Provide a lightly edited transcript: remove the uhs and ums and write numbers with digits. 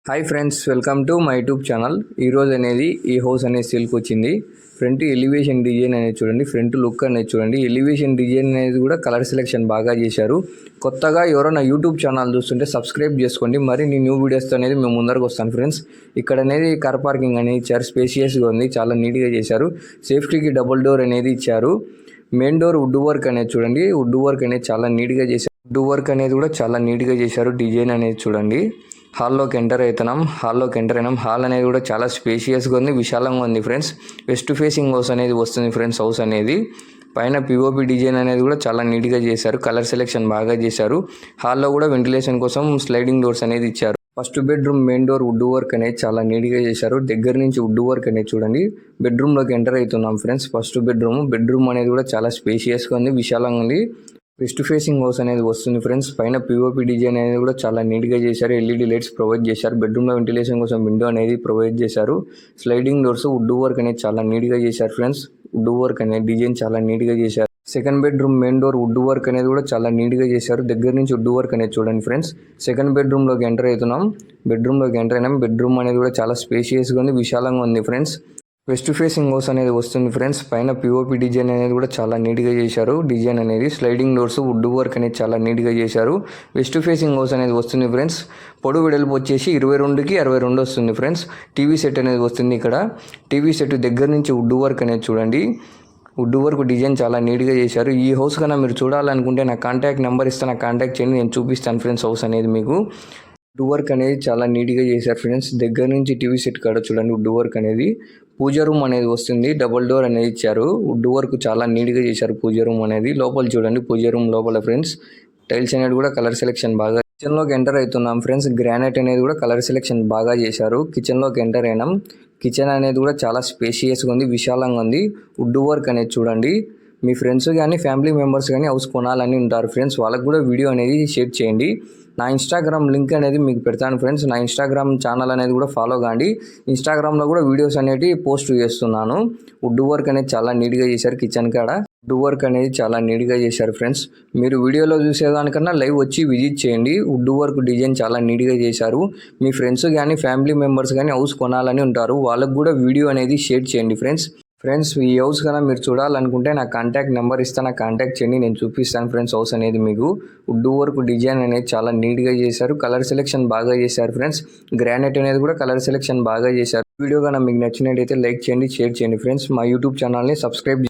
Hi friends, welcome to my YouTube channel. ఈరోజు అనేది ఈ హౌస్ అనేది సేల్కి వచ్చింది. ఫ్రంట్ ఎలివేషన్ డిజైన్ అనేది చూడండి, ఫ్రంట్ లుక్ అనేది చూడండి. ఎలివేషన్ డిజైన్ అనేది కూడా కలర్ సెలెక్షన్ బాగా చేశారు. కొత్తగా ఎవరైనా యూట్యూబ్ ఛానల్ చూస్తుంటే సబ్స్క్రైబ్ చేసుకోండి. మరి నీ న్యూ వీడియోస్తో అనేది మేము ముందరకు వస్తాను ఫ్రెండ్స్. ఇక్కడ అనేది కార్ పార్కింగ్ అనేది ఇచ్చారు, స్పేషియస్గా ఉంది, చాలా నీట్గా చేశారు. సేఫ్టీకి డబుల్ డోర్ అనేది ఇచ్చారు. మెయిన్ డోర్ వుడ్ వర్క్ అనేది చూడండి, వుడ్ వర్క్ అనేది చాలా నీట్గా చేశారు. వుడ్ వర్క్ అనేది కూడా చాలా నీట్గా చేశారు. డిజైన్ అనేది చూడండి. హాల్లోకి ఎంటర్ అయినాం. హాల్ అనేది కూడా చాలా స్పేషియస్గా ఉంది, విశాలంగా ఉంది ఫ్రెండ్స్. వెస్ట్ ఫేసింగ్ హౌస్ అనేది వస్తుంది ఫ్రెండ్స్. హౌస్ అనేది పైన పిఓపి డిజైన్ అనేది కూడా చాలా నీట్గా చేశారు. కలర్ సెలెక్షన్ బాగా చేశారు. హాల్లో కూడా వెంటిలేషన్ కోసం స్లైడింగ్ డోర్స్ అనేది ఇచ్చారు. First bedroom main door wood work అనేది చాలా నీట్గా చేశారు. దగ్గర నుంచి వుడ్ వర్క్ అనేది చూడండి. బెడ్రూమ్లోకి ఎంటర్ అవుతున్నాం ఫ్రెండ్స్. ఫస్ట్ బెడ్రూమ్ అనేది కూడా చాలా స్పేషియస్గా ఉంది, విశాలంగా ఉంది. వెస్ట్ ఫేసింగ్ హౌస్ అనేది వస్తుంది ఫ్రెండ్స్. పైన పిఓపి డిజైన్ అనేది కూడా చాలా నీట్గా చేశారు. ఎల్ఈడి లైట్స్ ప్రొవైడ్ చేశారు. బెడ్రూమ్లో వెంటిలేషన్ కోసం విండో అనేది ప్రొవైడ్ చేశారు. స్లైడింగ్ డోర్స్ వుడ్ వర్క్ అనేది చాలా నీట్గా చేశారు ఫ్రెండ్స్. వుడ్ వర్క్ అనేది డిజైన్ చాలా నీట్గా చేశారు. Second bedroom main door wood work అనేది కూడా చాలా నీట్గా చేశారు. దగ్గర నుంచి వుడ్ వర్క్ అనేది చూడండి ఫ్రెండ్స్. సెకండ్ బెడ్రూమ్లోకి ఎంటర్ అవుతున్నాం. బెడ్రూమ్ అనేది కూడా చాలా స్పేషియస్గా ఉంది, విశాలంగా ఉంది ఫ్రెండ్స్. వెస్ట్ ఫేసింగ్ హౌస్ అనేది వస్తుంది ఫ్రెండ్స్. పైన పిఓపి డిజైన్ అనేది కూడా చాలా నీట్గా చేశారు. డిజైన్ అనేది స్లైడింగ్ డోర్స్ వుడ్ వర్క్ అనేది చాలా నీట్గా చేశారు. వెస్ట్ ఫేసింగ్ హౌస్ అనేది వస్తుంది ఫ్రెండ్స్. పొడవు వెడల్పు వచ్చేసి 22కి 62 వస్తుంది ఫ్రెండ్స్. టీవీ సెట్ అనేది వస్తుంది. ఇక్కడ టీవీ సెట్ దగ్గర నుంచి వుడ్ వర్క్ అనేది చూడండి. వుడ్ వర్క్ డిజైన్ చాలా నీట్గా చేశారు. ఈ హౌస్ కన్నా మీరు చూడాలనుకుంటే నా కాంటాక్ట్ నెంబర్ ఇస్తాను, నాకు కాంటాక్ట్ చేయండి, నేను చూపిస్తాను ఫ్రెండ్స్ హౌస్ అనేది మీకు. వుడ్ వర్క్ అనేది చాలా నీట్గా చేశారు ఫ్రెండ్స్. దగ్గర నుంచి టీవీ సెట్ కాడ చూడండి వుడ్ వర్క్ అనేది. పూజ రూమ్ అనేది వస్తుంది, డబుల్ డోర్ అనేది ఇచ్చారు. వుడ్ వర్క్ చాలా నీట్గా చేశారు. పూజ రూమ్ అనేది లోపల చూడండి. పూజ రూమ్ లోపల ఫ్రెండ్స్ టైల్స్ అనేది కూడా కలర్ సెలెక్షన్ బాగా. కిచెన్లోకి ఎంటర్ అవుతున్నాం ఫ్రెండ్స్. గ్రానైట్ అనేది కూడా కలర్ సెలెక్షన్ బాగా చేశారు. కిచెన్లోకి ఎంటర్ అయినాం. కిచెన్ అనేది కూడా చాలా స్పేషియస్గా ఉంది, విశాలంగా ఉంది. వుడ్ వర్క్ అనేది చూడండి. మీ ఫ్రెండ్స్ కానీ ఫ్యామిలీ మెంబర్స్ కానీ హౌస్ కొనాలని ఉంటారు ఫ్రెండ్స్, వాళ్ళకు కూడా వీడియో అనేది షేర్ చేయండి. నా ఇన్స్టాగ్రామ్ లింక్ అనేది మీకు పెడతాను ఫ్రెండ్స్. నా ఇన్స్టాగ్రామ్ ఛానల్ అనేది కూడా ఫాలో కాండి. ఇన్స్టాగ్రామ్లో కూడా వీడియోస్ అనేవి పోస్ట్ చేస్తున్నాను. వుడ్ వర్క్ అనేది చాలా నీట్గా చేశారు. కిచెన్ కాడ వుడ్ వర్క్ అనేది చాలా నీట్గా చేశారు ఫ్రెండ్స్. మీరు వీడియోలో చూసేదానికన్నా లైవ్ వచ్చి విజిట్ చేయండి. వుడ్ వర్క్ డిజైన్ చాలా నీట్గా చేశారు. మీ ఫ్రెండ్స్ కానీ ఫ్యామిలీ మెంబర్స్ కానీ హౌస్ కొనాలని ఉంటారు, వాళ్ళకు కూడా వీడియో అనేది షేర్ చేయండి ఫ్రెండ్స్. ఈ హౌస్ కన్నా మీరు చూడాలనుకుంటే నా కాంటాక్ట్ నెంబర్ ఇస్తాను, నాకు కాంటాక్ట్ చేయండి, నేను చూపిస్తాను ఫ్రెండ్స్ హౌస్ అనేది మీకు. వుడ్ వర్క్ డిజైన్ అనేది చాలా నీట్గా చేశారు. కలర్ సెలెక్షన్ బాగా చేశారు ఫ్రెండ్స్. గ్రానైట్ అనేది కూడా కలర్ సెలెక్షన్ బాగా చేశారు. వీడియో కన్నా మీకు నచ్చినట్టయితే లైక్ చేయండి, షేర్ చేయండి ఫ్రెండ్స్. మా యూట్యూబ్ ఛానల్ని సబ్స్క్రైబ్